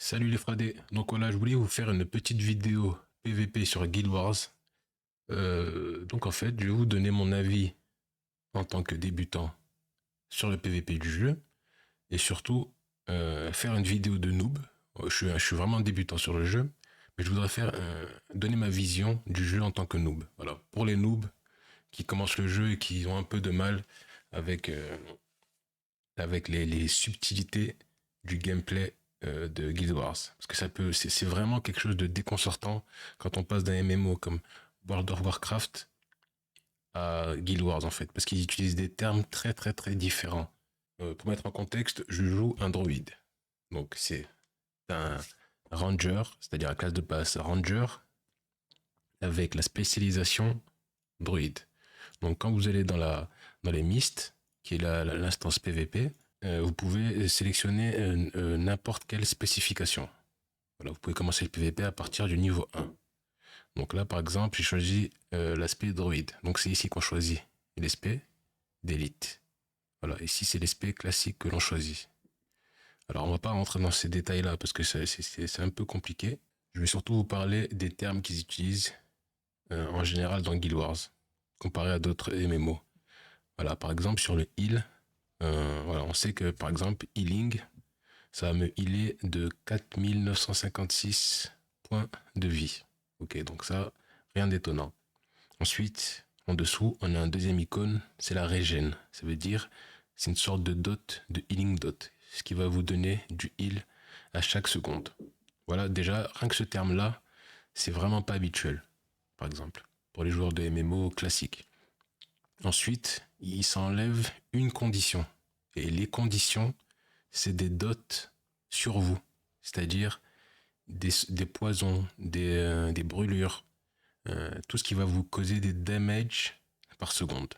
Salut les fradés. Donc voilà, je voulais vous faire une petite vidéo PVP sur Guild Wars. Donc en fait, je vais vous donner mon avis en tant que débutant sur le PVP du jeu et surtout faire une vidéo de noob. Je suis vraiment débutant sur le jeu, mais je voudrais donner ma vision du jeu en tant que noob. Voilà, pour les noobs qui commencent le jeu et qui ont un peu de mal avec avec les subtilités du gameplay de Guild Wars. Parce que c'est vraiment quelque chose de déconcertant quand on passe d'un MMO comme World of Warcraft à Guild Wars en fait, parce qu'ils utilisent des termes très très très différents. Pour mettre en contexte, je joue un druide. Donc c'est un ranger, c'est-à-dire la classe de base ranger, avec la spécialisation druide. Donc quand vous allez dans les Mysts, qui est l'instance PVP, vous pouvez sélectionner n'importe quelle spécification. Voilà, vous pouvez commencer le PVP à partir du niveau 1. Donc là, par exemple, j'ai choisi l'aspect droïde. Donc c'est ici qu'on choisit l'aspect d'élite. Voilà, ici c'est l'aspect classique que l'on choisit. Alors on va pas rentrer dans ces détails-là parce que c'est un peu compliqué. Je vais surtout vous parler des termes qu'ils utilisent en général dans Guild Wars, comparé à d'autres MMO. Voilà, par exemple sur le heal, voilà, on sait que par exemple healing, ça va me healer de 4956 points de vie. Ok, donc ça, rien d'étonnant. Ensuite, en dessous, on a un deuxième icône, c'est la régène. Ça veut dire, c'est une sorte de dot, de healing dot, ce qui va vous donner du heal à chaque seconde. Voilà, déjà, rien que ce terme-là, c'est vraiment pas habituel, par exemple, pour les joueurs de MMO classiques. Ensuite, il s'enlève une condition. Et les conditions, c'est des dots sur vous. C'est-à-dire des poisons, des brûlures, tout ce qui va vous causer des damages par seconde.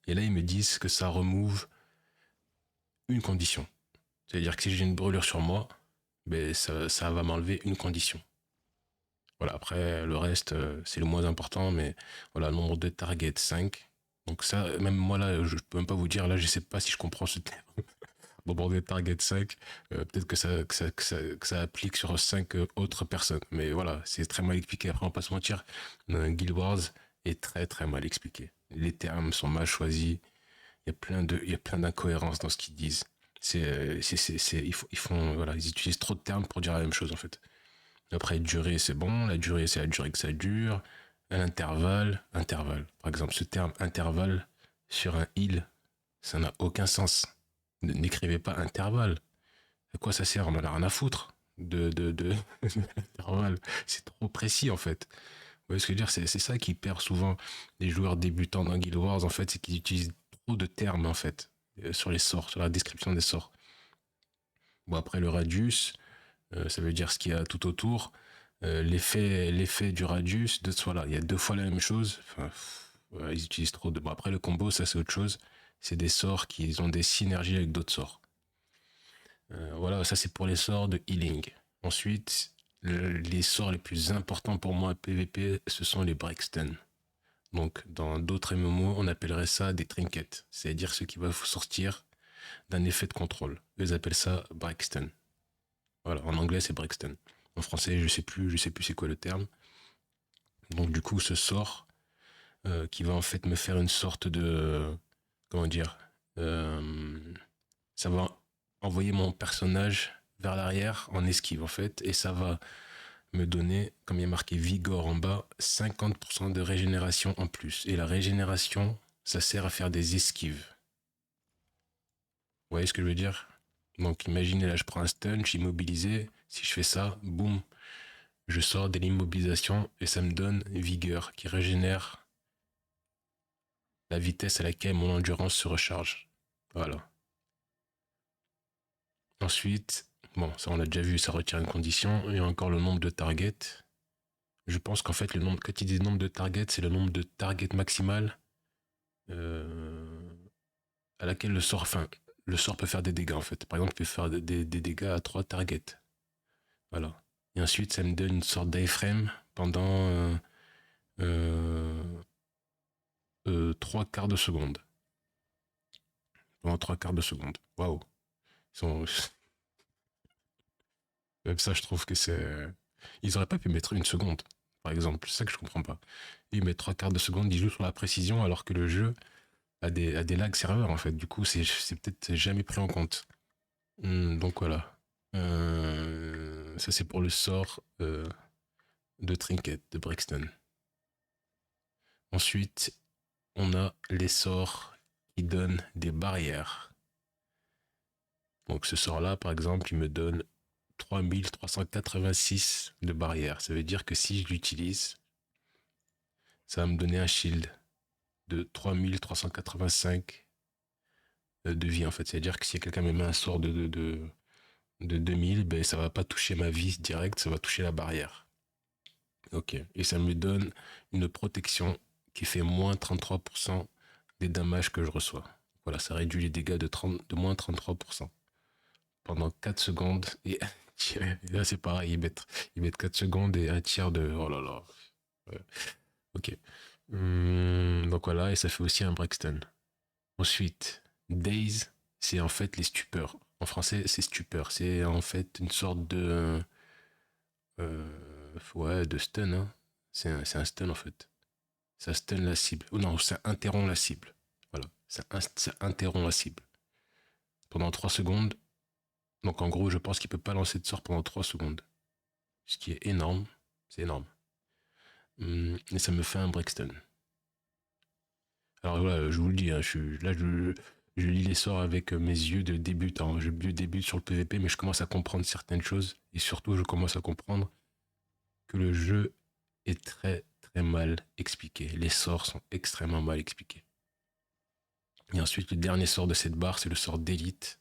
Et là, ils me disent que ça remove une condition. C'est-à-dire que si j'ai une brûlure sur moi, ben ça va m'enlever une condition. Voilà, après, le reste, c'est le moins important, mais voilà, nombre de targets 5. Donc ça, même moi là, je peux même pas vous dire, là, je sais pas si je comprends ce terme. Nombre de targets 5, peut-être que ça applique sur 5 autres personnes. Mais voilà, c'est très mal expliqué. Après, on va pas se mentir, Guild Wars est très très mal expliqué. Les termes sont mal choisis. Il y a plein d'incohérences dans ce qu'ils disent. Ils font, voilà, ils utilisent trop de termes pour dire la même chose en fait. Après, durée, c'est bon. La durée, c'est la durée que ça dure. L'intervalle, intervalle. Par exemple, ce terme intervalle sur un il, ça n'a aucun sens. N'écrivez pas intervalle. À quoi ça sert? On en a rien à foutre de l'intervalle. C'est trop précis, en fait. Vous voyez ce que je veux dire? C'est ça qui perd souvent les joueurs débutants dans Guild Wars, en fait, c'est qu'ils utilisent trop de termes, en fait, sur les sorts, sur la description des sorts. Bon, après, le radius, ça veut dire ce qu'il y a tout autour. L'effet du radius, voilà, il y a deux fois la même chose. Enfin, ouais, ils utilisent trop de. Bon, après le combo, ça c'est autre chose. C'est des sorts qui ont des synergies avec d'autres sorts. Voilà, ça c'est pour les sorts de healing. Ensuite, les sorts les plus importants pour moi à PvP, ce sont les breakstone. Donc, dans d'autres MMO, on appellerait ça des trinkets. C'est-à-dire ce qui va vous sortir d'un effet de contrôle. Ils appellent ça breakstone. Voilà, en anglais c'est breakstone. En français, je sais plus c'est quoi le terme. Donc du coup, ce sort qui va en fait me faire une sorte de comment dire, euh, ça va envoyer mon personnage vers l'arrière en esquive en fait, et ça va me donner, comme il y a marqué Vigor en bas, 50% de régénération en plus. Et la régénération, ça sert à faire des esquives. Vous voyez ce que je veux dire? Donc imaginez là, je prends un stun, je suis immobilisé. Si je fais ça, boum, je sors de l'immobilisation et ça me donne vigueur qui régénère la vitesse à laquelle mon endurance se recharge. Voilà. Ensuite, bon, ça on l'a déjà vu, ça retire une condition. Et encore le nombre de targets. Je pense qu'en fait, quand il dit nombre de targets, c'est le nombre de targets maximal euh, à laquelle le sort peut faire des dégâts en fait. Par exemple, il peut faire des dégâts à 3 targets. Voilà. Et ensuite, ça me donne une sorte d'iframe pendant euh, 3 quarts de seconde. Pendant 3 quarts de seconde. Waouh. Ils sont... Même ça, je trouve que c'est. Ils auraient pas pu mettre une seconde, par exemple. C'est ça que je comprends pas. Ils mettent trois quarts de seconde, ils jouent sur la précision, alors que le jeu a des lags serveurs, en fait. Du coup, c'est peut-être jamais pris en compte. Donc voilà. Ça, c'est pour le sort de Trinket, de Brixton. Ensuite, on a les sorts qui donnent des barrières. Donc ce sort-là, par exemple, il me donne 3386 de barrières. Ça veut dire que si je l'utilise, ça va me donner un shield de 3385 de vie, en fait. C'est-à-dire que si quelqu'un me met un sort de 2000, ben, ça va pas toucher ma vie direct, ça va toucher la barrière. Ok. Et ça me donne une protection qui fait moins 33% des dommages que je reçois. Voilà, ça réduit les dégâts de moins 33% pendant 4 secondes et et là c'est pareil, ils mettent 4 secondes et un tiers de. Oh là là. Ouais. Ok. Donc voilà, et ça fait aussi un Brixton. Ensuite, Daze, c'est en fait les stupeurs. En français, c'est stupeur. C'est en fait une sorte ouais, de stun. Hein. C'est un stun en fait. Ça stun la cible. Oh non, ça interrompt la cible. Voilà, ça interrompt la cible. Pendant 3 secondes. Donc en gros, je pense qu'il peut pas lancer de sort pendant 3 secondes. Ce qui est énorme. C'est énorme. Et ça me fait un Brixton. Alors voilà, je vous le dis, hein, je lis les sorts avec mes yeux de débutant. Je débute sur le PVP, mais je commence à comprendre certaines choses. Et surtout, je commence à comprendre que le jeu est très très mal expliqué. Les sorts sont extrêmement mal expliqués. Et ensuite, le dernier sort de cette barre, c'est le sort d'élite.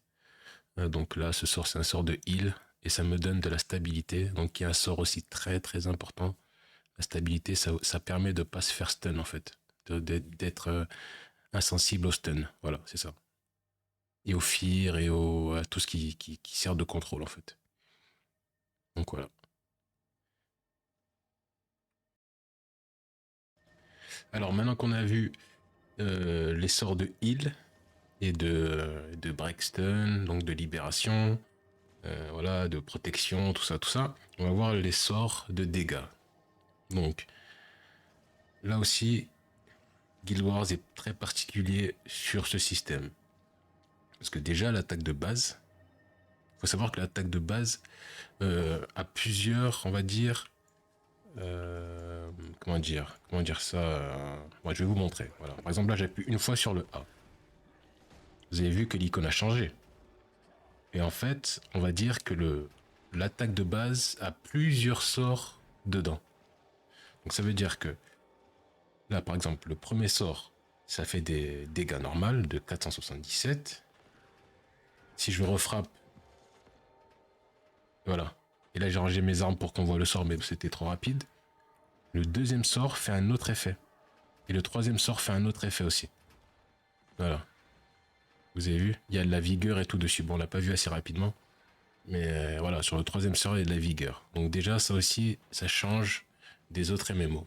Donc là, ce sort, c'est un sort de heal. Et ça me donne de la stabilité. Donc il y a un sort aussi très très important. La stabilité, ça permet de ne pas se faire stun en fait. D'être insensible au stun. Voilà, c'est ça. Et au fear et à tout ce qui sert de contrôle en fait. Donc voilà. Alors maintenant qu'on a vu les sorts de heal et de Brixton, donc de libération, voilà, de protection, tout ça, on va voir les sorts de dégâts. Donc là aussi, Guild Wars est très particulier sur ce système. Parce que déjà, l'attaque de base, faut savoir que l'attaque de base a plusieurs, on va dire, comment dire ça moi, je vais vous montrer. Voilà. Par exemple, là, j'appuie une fois sur le A. Vous avez vu que l'icône a changé. Et en fait, on va dire que l'attaque de base a plusieurs sorts dedans. Donc ça veut dire que là, par exemple, le premier sort, ça fait des dégâts normaux de 477. Si je refrappe, voilà. Et là, j'ai rangé mes armes pour qu'on voit le sort, mais c'était trop rapide. Le deuxième sort fait un autre effet. Et le troisième sort fait un autre effet aussi. Voilà. Vous avez vu, il y a de la vigueur et tout dessus. Bon, on l'a pas vu assez rapidement. Mais voilà, sur le troisième sort, il y a de la vigueur. Donc déjà, ça aussi, ça change des autres MMO.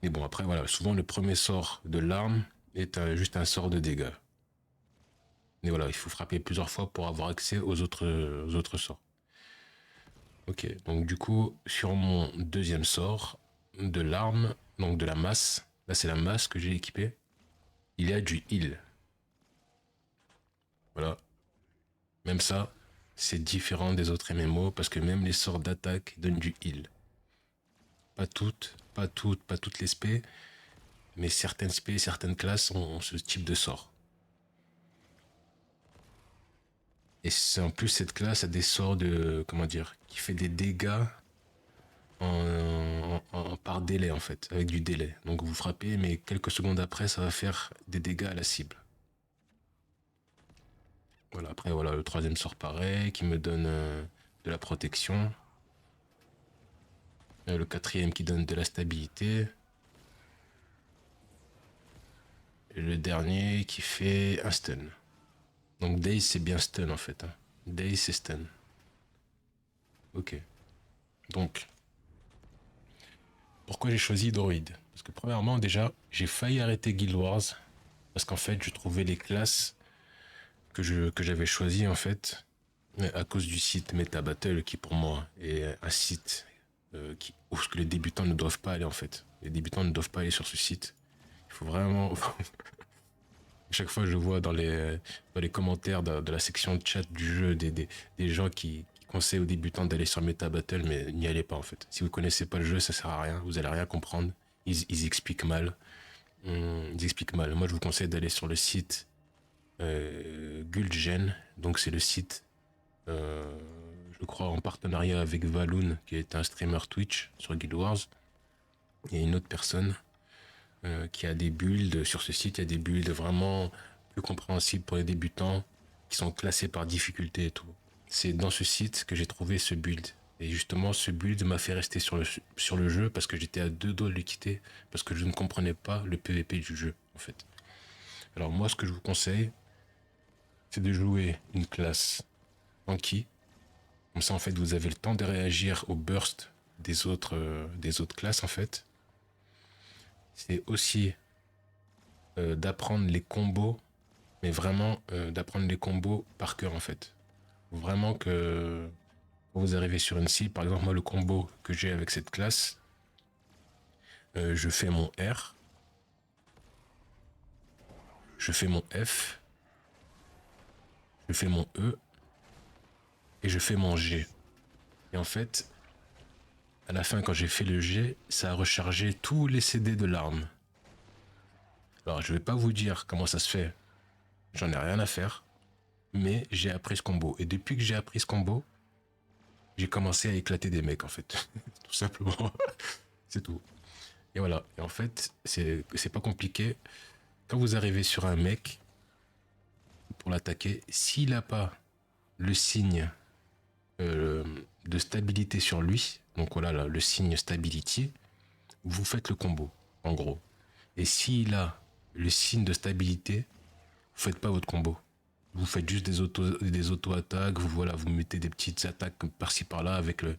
Mais bon, après, voilà, souvent le premier sort de l'arme est juste un sort de dégâts. Mais voilà, il faut frapper plusieurs fois pour avoir accès aux autres sorts. Ok, donc du coup, sur mon deuxième sort de l'arme, donc de la masse, là c'est la masse que j'ai équipée, il y a du heal. Voilà. Même ça, c'est différent des autres MMO parce que même les sorts d'attaque donnent du heal. Pas toutes les spés, mais certaines spés, certaines classes ont ce type de sort. Et en plus, cette classe a des sorts de, comment dire, qui fait des dégâts par délai en fait, avec du délai. Donc vous frappez, mais quelques secondes après, ça va faire des dégâts à la cible. Voilà, après voilà, le troisième sort pareil, qui me donne de la protection. Le quatrième qui donne de la stabilité. Et le dernier qui fait un stun. Donc Daze c'est bien stun en fait. Hein. Daze c'est stun. Ok. Donc, pourquoi j'ai choisi Droid? Parce que premièrement déjà, j'ai failli arrêter Guild Wars. Parce qu'en fait, je trouvais les classes que j'avais choisies en fait À cause du site Meta Battle, qui pour moi est un site où les débutants ne doivent pas aller en fait. Les débutants ne doivent pas aller sur ce site. Il faut vraiment. Chaque fois, je vois dans les commentaires de la section de chat du jeu des gens qui conseillent aux débutants d'aller sur Meta Battle, mais n'y allez pas en fait. Si vous connaissez pas le jeu, ça sert à rien. Vous allez rien comprendre. Ils expliquent mal. Ils expliquent mal. Moi, je vous conseille d'aller sur le site Guldgen. Donc, c'est le site, euh, je crois, en partenariat avec Valoon, qui est un streamer Twitch sur Guild Wars. Il y a une autre personne qui a des builds sur ce site. Il y a des builds vraiment plus compréhensibles pour les débutants qui sont classés par difficulté et tout. C'est dans ce site que j'ai trouvé ce build. Et justement, ce build m'a fait rester sur le jeu parce que j'étais à deux doigts de le quitter parce que je ne comprenais pas le PVP du jeu, en fait. Alors moi, ce que je vous conseille, c'est de jouer une classe Anki. Comme ça, en fait, vous avez le temps de réagir au burst des autres classes, en fait. C'est aussi d'apprendre les combos, mais vraiment d'apprendre les combos par cœur, en fait. Vraiment que quand vous arrivez sur une cible, par exemple, moi, le combo que j'ai avec cette classe, je fais mon R, je fais mon F, je fais mon E et je fais mon G. Et en fait, à la fin, quand j'ai fait le G, ça a rechargé tous les CD de l'arme. Alors, je vais pas vous dire comment ça se fait. J'en ai rien à faire. Mais j'ai appris ce combo. Et depuis que j'ai appris ce combo, j'ai commencé à éclater des mecs, en fait. Tout simplement. C'est tout. Et voilà. Et en fait, c'est pas compliqué. Quand vous arrivez sur un mec, pour l'attaquer, s'il n'a pas le signe de stabilité sur lui, donc voilà, là, le signe stability, vous faites le combo, en gros. Et s'il a le signe de stabilité, vous faites pas votre combo. Vous faites juste des auto-attaques, vous mettez des petites attaques par-ci par-là avec le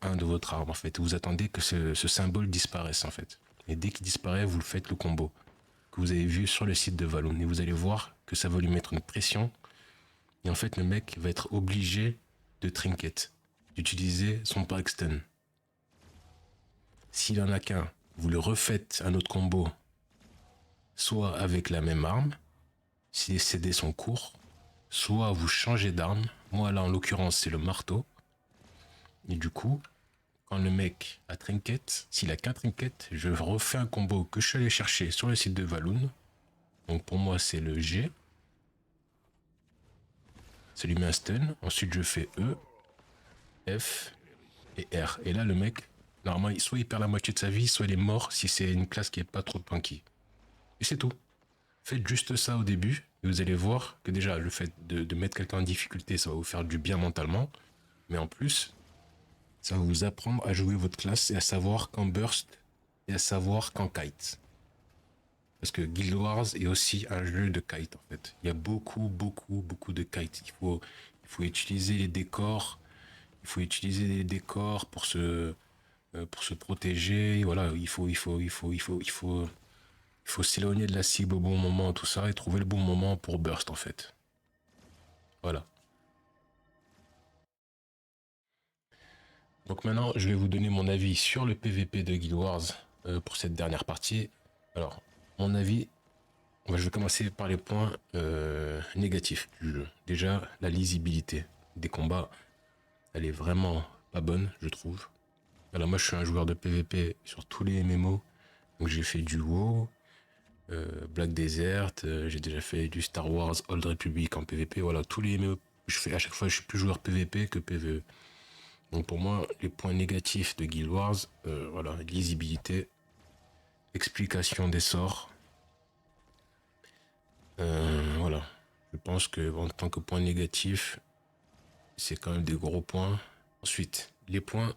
1 de votre arme, en fait. Vous attendez que ce symbole disparaisse, en fait. Et dès qu'il disparaît, vous le faites le combo que vous avez vu sur le site de Valoon. Et vous allez voir que ça va lui mettre une pression. Et en fait, le mec va être obligé de trinket, d'utiliser son Paxton. S'il en a qu'un, vous le refaites un autre combo, soit avec la même arme, si les CD sont courts, soit vous changez d'arme. Moi, là, en l'occurrence, c'est le marteau. Et du coup, quand le mec a trinket, s'il a qu'un trinket, je refais un combo que je suis allé chercher sur le site de Valoon. Donc pour moi, c'est le G. Ça lui met un stun. Ensuite, je fais E, F et R. Et là, le mec, normalement, soit il perd la moitié de sa vie, soit il est mort si c'est une classe qui est pas trop punky. Et c'est tout. Faites juste ça au début et vous allez voir que déjà, le fait de mettre quelqu'un en difficulté, ça va vous faire du bien mentalement. Mais en plus, ça va vous apprendre à jouer votre classe et à savoir quand burst et à savoir quand kite. Parce que Guild Wars est aussi un jeu de kite en fait. Il y a beaucoup de kite. Il faut utiliser les décors. Il faut utiliser les décors pour se protéger. Voilà, il faut s'éloigner de la cible au bon moment, tout ça, et trouver le bon moment pour burst en fait. Voilà. Donc maintenant, je vais vous donner mon avis sur le PVP de Guild Wars pour cette dernière partie. Alors, mon avis, je vais commencer par les points négatifs du jeu. Déjà, la lisibilité des combats, elle est vraiment pas bonne, je trouve. Alors moi, je suis un joueur de PVP sur tous les MMO. Donc j'ai fait du WoW, Black Desert, j'ai déjà fait du Star Wars Old Republic en PVP. Voilà, tous les MMO, je fais à chaque fois, je suis plus joueur PVP que PVE. Donc pour moi, les points négatifs de Guild Wars, voilà, lisibilité, explication des sorts. Voilà. Je pense que en tant que point négatif, c'est quand même des gros points. Ensuite, les points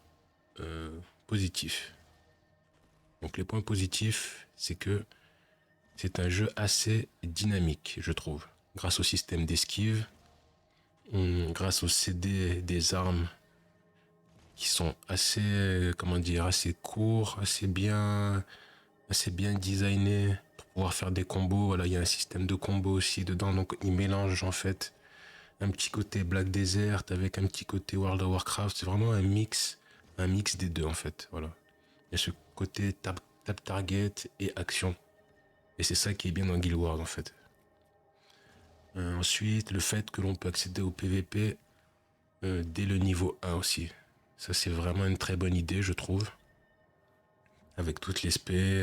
positifs. Donc les points positifs, c'est que c'est un jeu assez dynamique, je trouve. Grâce au système d'esquive, grâce au CD des armes qui sont assez, comment dire, assez courts, assez bien designés pour pouvoir faire des combos. Voilà, il y a un système de combos aussi dedans, donc il mélange en fait un petit côté Black Desert avec un petit côté World of Warcraft. C'est vraiment un mix des deux en fait. Voilà. Il y a ce côté tap target et action. Et c'est ça qui est bien dans Guild Wars en fait. Ensuite, le fait que l'on peut accéder au PVP dès le niveau 1 aussi. Ça c'est vraiment une très bonne idée je trouve. Avec toutes les spé,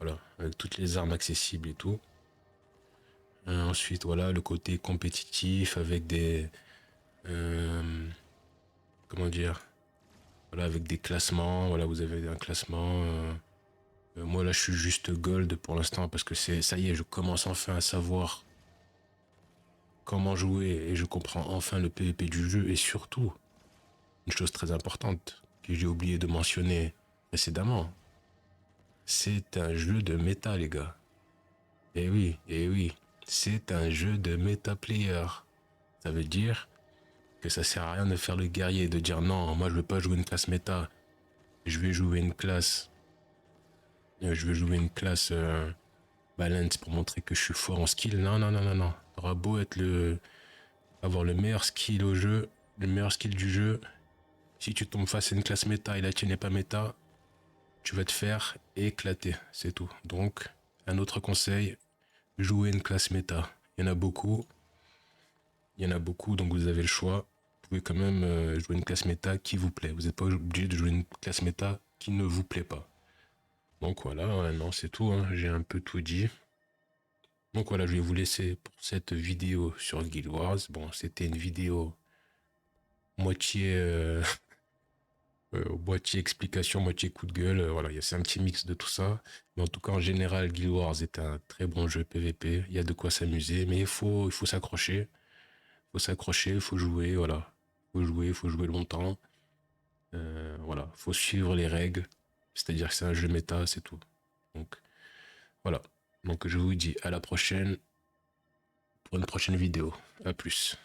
voilà, avec toutes les armes accessibles et tout. Ensuite, voilà, le côté compétitif avec euh, comment dire, voilà, avec des classements. Voilà, vous avez un classement. Moi, là, je suis juste gold pour l'instant parce que ça y est, je commence enfin à savoir comment jouer et je comprends enfin le PVP du jeu et surtout, une chose très importante que j'ai oublié de mentionner précédemment, c'est un jeu de méta, les gars. Eh oui, c'est un jeu de méta player. Ça veut dire que ça sert à rien de faire le guerrier et de dire non, moi je veux pas jouer une classe méta, je vais jouer une classe, balance pour montrer que je suis fort en skill. Non, non, non, non, non. T'auras beau avoir le meilleur skill au jeu, le meilleur skill du jeu, si tu tombes face à une classe méta et la tienne n'est pas méta, tu vas te faire éclater, c'est tout. Donc, un autre conseil, jouer une classe méta. Il y en a beaucoup, donc vous avez le choix. Vous pouvez quand même jouer une classe méta qui vous plaît. Vous n'êtes pas obligé de jouer une classe méta qui ne vous plaît pas. Donc voilà, non, c'est tout, hein. J'ai un peu tout dit. Donc voilà, je vais vous laisser pour cette vidéo sur Guild Wars. Bon, c'était une vidéo moitié, moitié explication, moitié coup de gueule. Voilà, c'est un petit mix de tout ça. Mais en tout cas, en général, Guild Wars est un très bon jeu PVP. Il y a de quoi s'amuser, mais il faut s'accrocher. Il faut s'accrocher, il faut jouer, voilà. Il faut jouer longtemps. Voilà, faut suivre les règles. C'est-à-dire que c'est un jeu méta, c'est tout. Donc, voilà. Donc, je vous dis à la prochaine pour une prochaine vidéo. À plus.